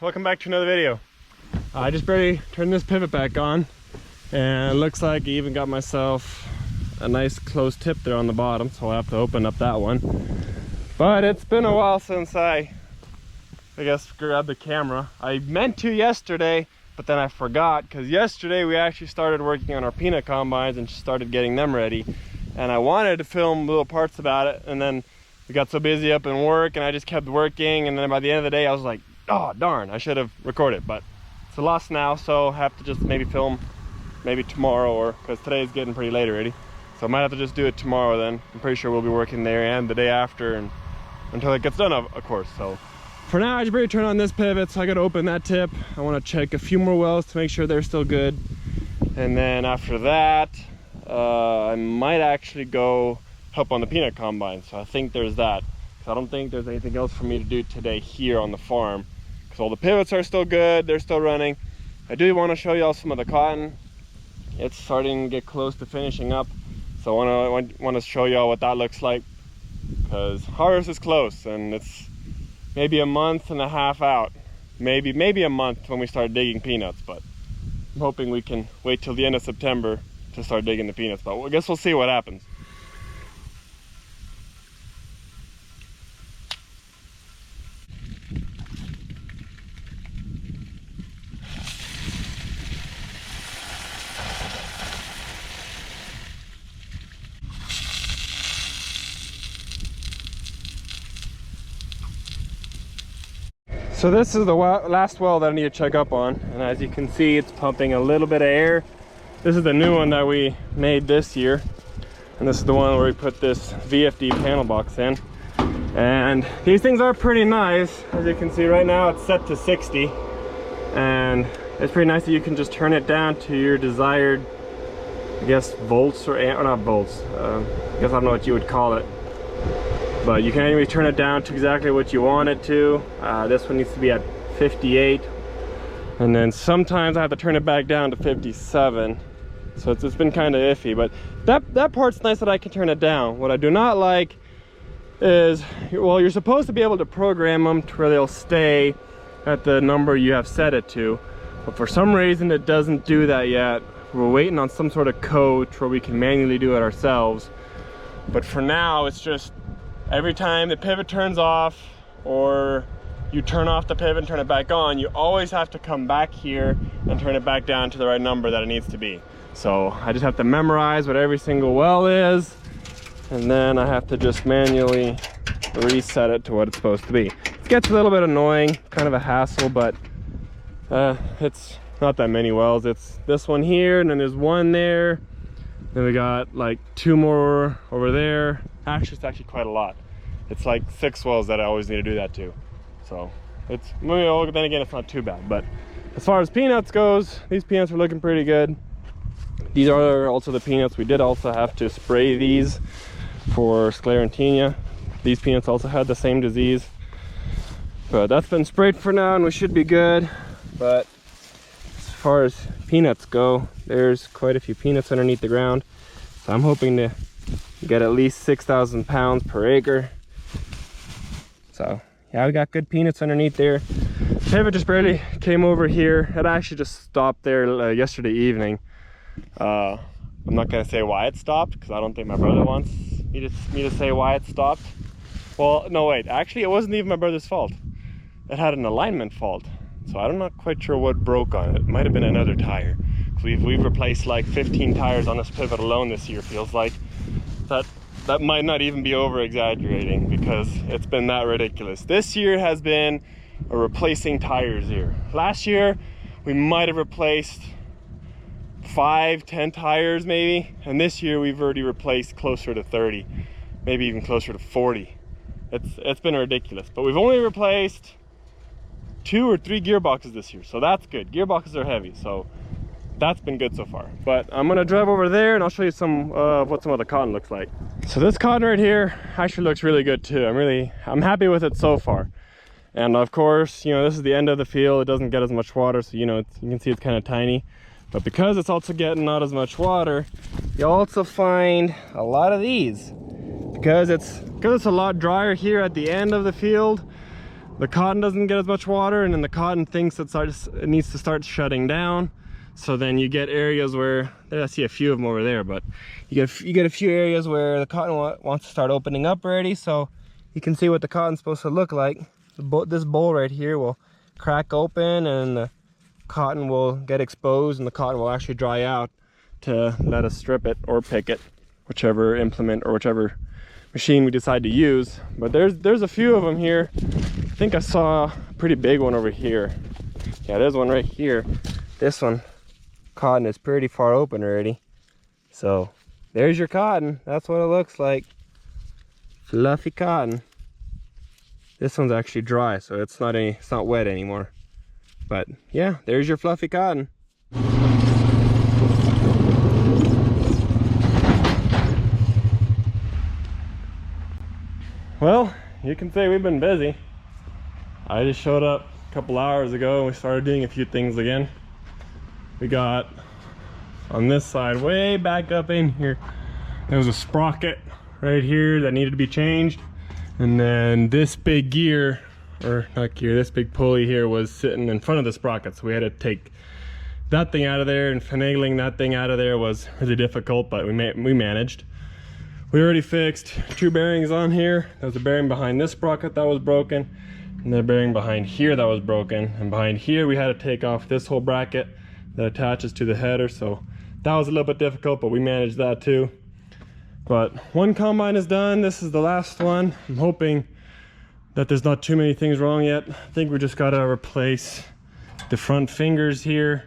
welcome back to another video. I just barely turned this pivot back on, and it looks like I even got myself a nice closed tip there on the bottom, so I'll have to open up that one. But it's been a while since I guess grabbed the camera. I meant to yesterday, but then I forgot, because yesterday we actually started working on our peanut combines and started getting them ready, and I wanted to film little parts about it, and then we got so busy up in work and I just kept working, and then by the end of the day I was like, oh darn, I should have recorded. But it's a loss now, so I have to just maybe film maybe tomorrow, or because today's getting pretty late already, so I might have to just do it tomorrow. Then I'm pretty sure we'll be working there and the day after, and until it gets done, of course. So for now, I just better turn on this pivot, so I gotta open that tip. I want to check a few more wells to make sure they're still good, and then after that I might actually go help on the peanut combine. So I think there's that, because I don't think there's anything else for me to do today here on the farm, because all the pivots are still good, they're still running. I do want to show y'all some of the cotton. It's starting to get close to finishing up, so I want to show y'all what that looks like, because harvest is close and it's maybe a month and a half out, maybe a month when we start digging peanuts. But I'm hoping we can wait till the end of September to start digging the peanuts, but I guess we'll see what happens. So this is the last well that I need to check up on, and as you can see, it's pumping a little bit of air. This is the new one that we made this year, and this is the one where we put this VFD panel box in. And these things are pretty nice. As you can see right now, it's set to 60, and it's pretty nice that you can just turn it down to your desired, I guess, volts, or not volts, I guess I don't know what you would call it. But you can anyway turn it down to exactly what you want it to. This one needs to be at 58. And then sometimes I have to turn it back down to 57. So it's been kind of iffy, but that part's nice that I can turn it down. What I do not like is, well, you're supposed to be able to program them to where they'll stay at the number you have set it to. But for some reason it doesn't do that yet. We're waiting on some sort of code where we can manually do it ourselves. But for now, it's just every time the pivot turns off, or you turn off the pivot and turn it back on, you always have to come back here and turn it back down to the right number that it needs to be. So I just have to memorize what every single well is, and then I have to just manually reset it to what it's supposed to be. It gets a little bit annoying, kind of a hassle, but it's not that many wells. It's this one here, and then there's one there, then we got like 2 more over there. Actually, it's actually quite a lot. It's like 6 wells that I always need to do that to. So it's, well, then again, it's not too bad. But as far as peanuts goes, these peanuts are looking pretty good. These are also the peanuts. We did also have to spray these for sclerotinia. These peanuts also had the same disease, but that's been sprayed for now and we should be good. But as far as peanuts go, there's quite a few peanuts underneath the ground, so I'm hoping to get at least 6,000 pounds per acre. So yeah, we got good peanuts underneath there. Pivot just barely came over here. It actually just stopped there yesterday evening. I'm not gonna say why it stopped, because I don't think my brother wants me to say why it stopped. Well, no, wait, actually it wasn't even my brother's fault. It had an alignment fault, so I'm not quite sure what broke on it. It might have been another tire. We've replaced like 15 tires on this pivot alone this year, feels like. That might not even be over exaggerating, because it's been that ridiculous. This year has been a replacing tires year. Last year we might have replaced 5-10 tires maybe, and this year we've already replaced closer to 30, maybe even closer to 40. It's been ridiculous. But we've only replaced 2 or 3 gearboxes this year, so that's good. Gearboxes are heavy, so that's been good so far. But I'm gonna drive over there and I'll show you some what some of the cotton looks like. So this cotton right here actually looks really good too. I'm happy with it so far. And of course, you know, this is the end of the field. It doesn't get as much water, so you know, you can see it's kind of tiny. But because it's also getting not as much water, you also find a lot of these. Because it's a lot drier here at the end of the field, the cotton doesn't get as much water, and then the cotton thinks it needs to start shutting down. So then you get areas where, I see a few of them over there, but you get a few areas where the cotton wants to start opening up already. So you can see what the cotton's supposed to look like. This bowl right here will crack open and the cotton will get exposed, and the cotton will actually dry out to let us strip it or pick it, whichever implement or whichever machine we decide to use. But there's a few of them here. I think I saw a pretty big one over here. Yeah, there's one right here. This one, cotton is pretty far open already. So there's your cotton. That's what it looks like. Fluffy cotton. This one's actually dry, so it's not wet anymore. But yeah, there's your fluffy cotton. Well, you can say we've been busy. I just showed up a couple hours ago and we started doing a few things again. We got on this side, way back up in here, there was a sprocket right here that needed to be changed. And then this big gear, or not gear, this big pulley here was sitting in front of the sprocket. So we had to take that thing out of there, and finagling that thing out of there was really difficult, but we managed. We already fixed 2 bearings on here. There was a bearing behind this sprocket that was broken, and the bearing behind here that was broken. And behind here we had to take off this whole bracket that attaches to the header. So that was a little bit difficult, but we managed that too. But one combine is done. This is the last one. I'm hoping that there's not too many things wrong yet. I think we just gotta replace the front fingers here.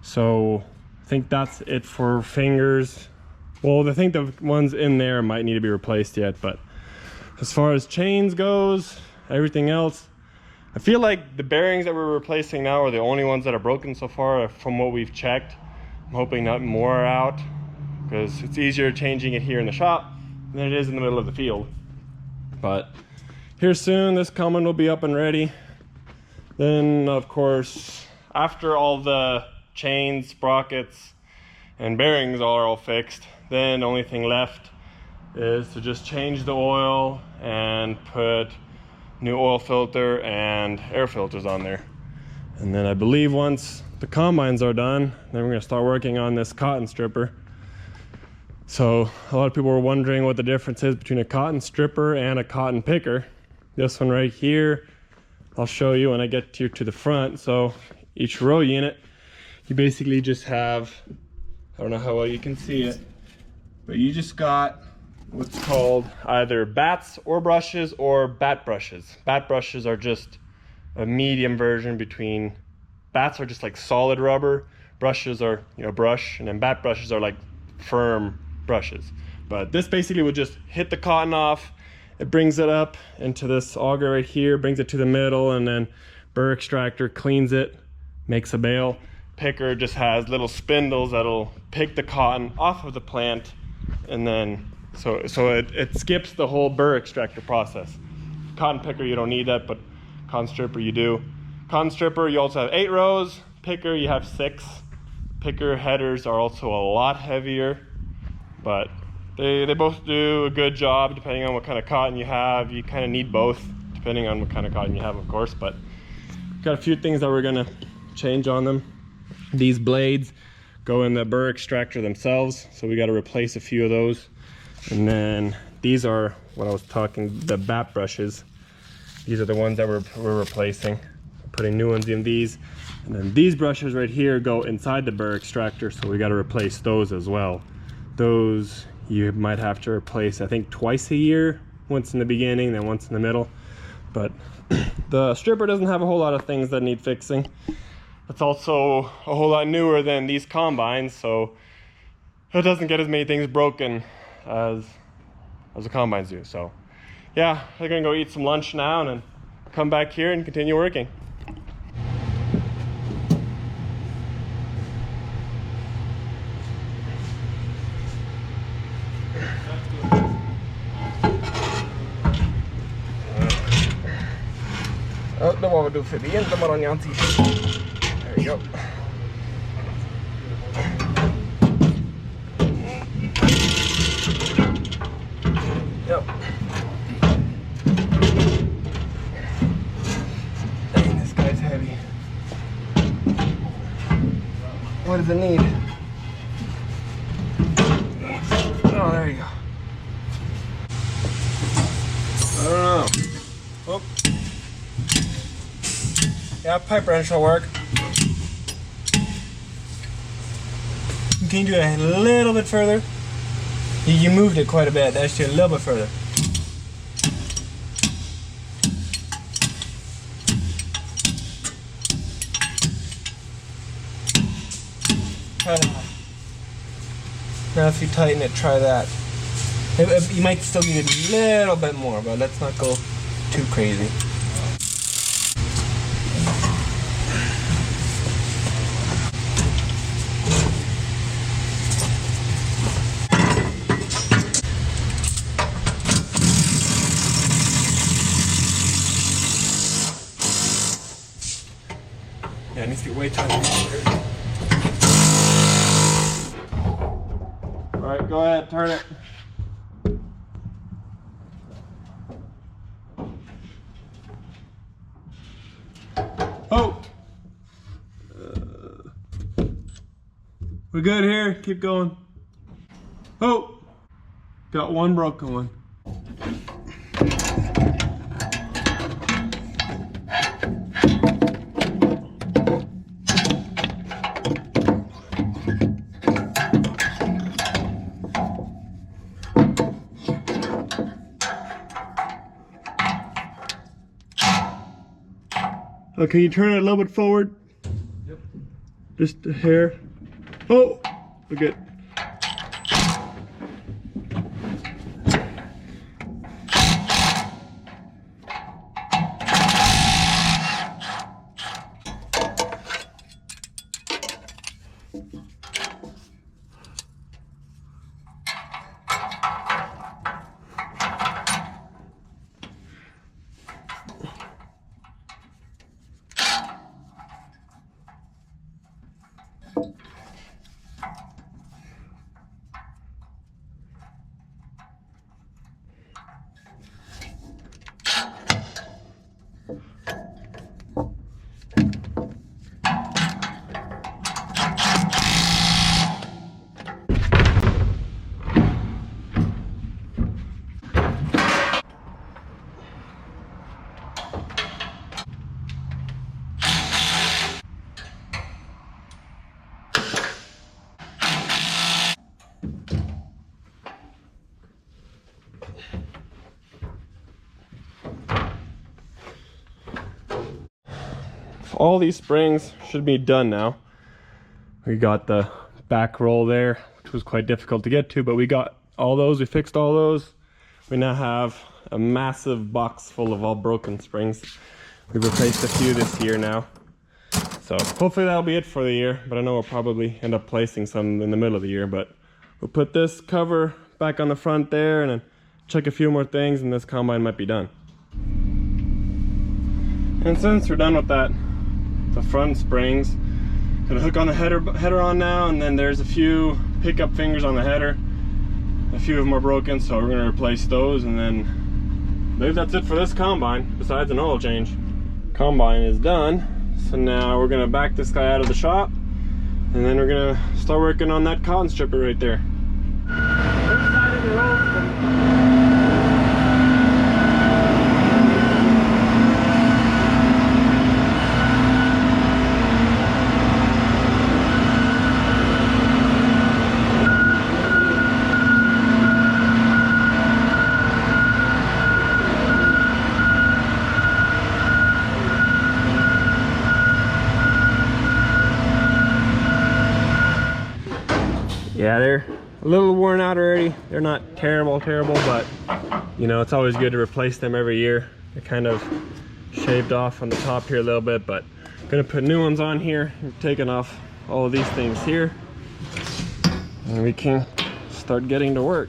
So I think that's it for fingers. Well, I think the ones in there might need to be replaced yet, but as far as chains goes, everything else, I feel like the bearings that we're replacing now are the only ones that are broken so far from what we've checked. I'm hoping not more are out, because it's easier changing it here in the shop than it is in the middle of the field. But here soon, this combine will be up and ready. Then, of course, after all the chains, sprockets, and bearings are all fixed, then the only thing left is to just change the oil and put new oil filter and air filters on there. And then I believe once the combines are done, then we're gonna start working on this cotton stripper. So a lot of people were wondering what the difference is between a cotton stripper and a cotton picker. This one right here, I'll show you when I get to the front. So each row unit, you basically just have, I don't know how well you can see it, but you just got what's called either bats or brushes or bat brushes. Bat brushes are just a medium version between, bats are just like solid rubber, brushes are, brush, and then bat brushes are like firm brushes. But this basically would just hit the cotton off, it brings it up into this auger right here, brings it to the middle, and then burr extractor cleans it, makes a bale. Picker just has little spindles that'll pick the cotton off of the plant, and then so it skips the whole burr extractor process. Cotton picker, you don't need that, but cotton stripper you do. Cotton stripper, you also have 8 rows. Picker, you have 6. Picker headers are also a lot heavier, but they both do a good job depending on what kind of cotton you have. You kind of need both depending on what kind of cotton you have, of course. But got a few things that we're gonna change on them. These blades go in the burr extractor themselves, so we got to replace a few of those. And then these are what I was talking, the bat brushes. These are the ones that we're replacing, putting new ones in these. And then these brushes right here go inside the burr extractor, so we got to replace those as well. Those you might have to replace, I think, twice a year, once in the beginning, then once in the middle. But the stripper doesn't have a whole lot of things that need fixing. It's also a whole lot newer than these combines, so it doesn't get as many things broken as the combines do. So yeah, I'm gonna go eat some lunch now and then come back here and continue working. Det var väl då förbi inte bara en t-shirt. There you go. Yep. remove the need. Oh, there you go. I don't know. Oh. Yeah, pipe wrench will work. Can you do it a little bit further? You moved it quite a bit. Actually, a little bit further. Now if you tighten it, try that. You might still need a little bit more, but let's not go too crazy. Yeah, it needs to be way tighter. Alright, go ahead, turn it. Oh! We're good here, keep going. Oh! Got one broken one. Oh, can you turn it a little bit forward? Yep. Just a hair. Oh! We're good. All these springs should be done now. We got the back roll there, which was quite difficult to get to, but we got all those, we fixed all those. We now have a massive box full of all broken springs. We've replaced a few this year now. So hopefully that'll be it for the year, but I know we'll probably end up placing some in the middle of the year, but we'll put this cover back on the front there and then check a few more things and this combine might be done. And since we're done with that, the front springs, gonna hook on the header on now, and then there's a few pickup fingers on the header. A few of them are broken, so we're gonna replace those, and then I believe that's it for this combine, besides an oil change. Combine is done, so now we're gonna back this guy out of the shop, and then we're gonna start working on that cotton stripper right there. Yeah, they're a little worn out already. They're not terrible, but you know, it's always good to replace them every year. They're kind of shaved off on the top here a little bit, but I'm gonna put new ones on here. I'm taking off all of these things here, and we can start getting to work.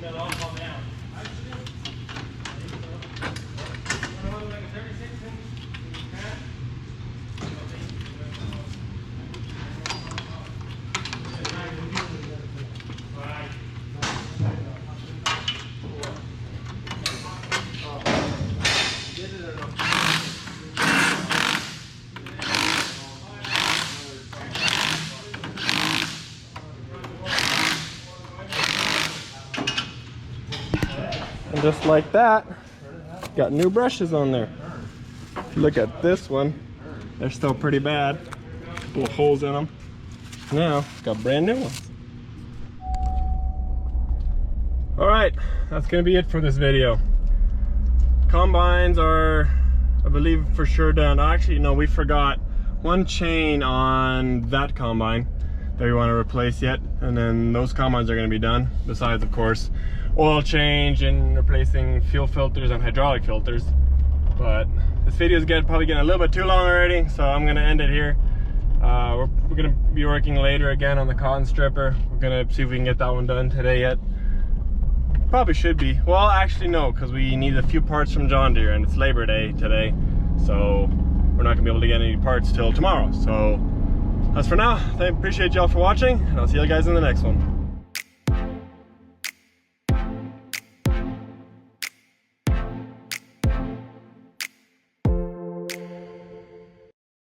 they'll all fall down. And just like that, got new brushes on there. If you look at this one, they're still pretty bad. Little holes in them. Now, got brand new ones. All right, that's gonna be it for this video. Combines are, I believe, for sure done. Actually, no, we forgot one chain on that combine that we want to replace yet, and then those combines are going to be done, besides of course oil change and replacing fuel filters and hydraulic filters. But this video is probably getting a little bit too long already, so I'm going to end it here. We're going to be working later again on the cotton stripper. We're going to see if we can get that one done today yet. Probably should be. Well, actually no, because we need a few parts from John Deere and it's Labor Day today, so we're not gonna be able to get any parts till tomorrow. So that's for now. I appreciate y'all for watching, and I'll see you guys in the next one.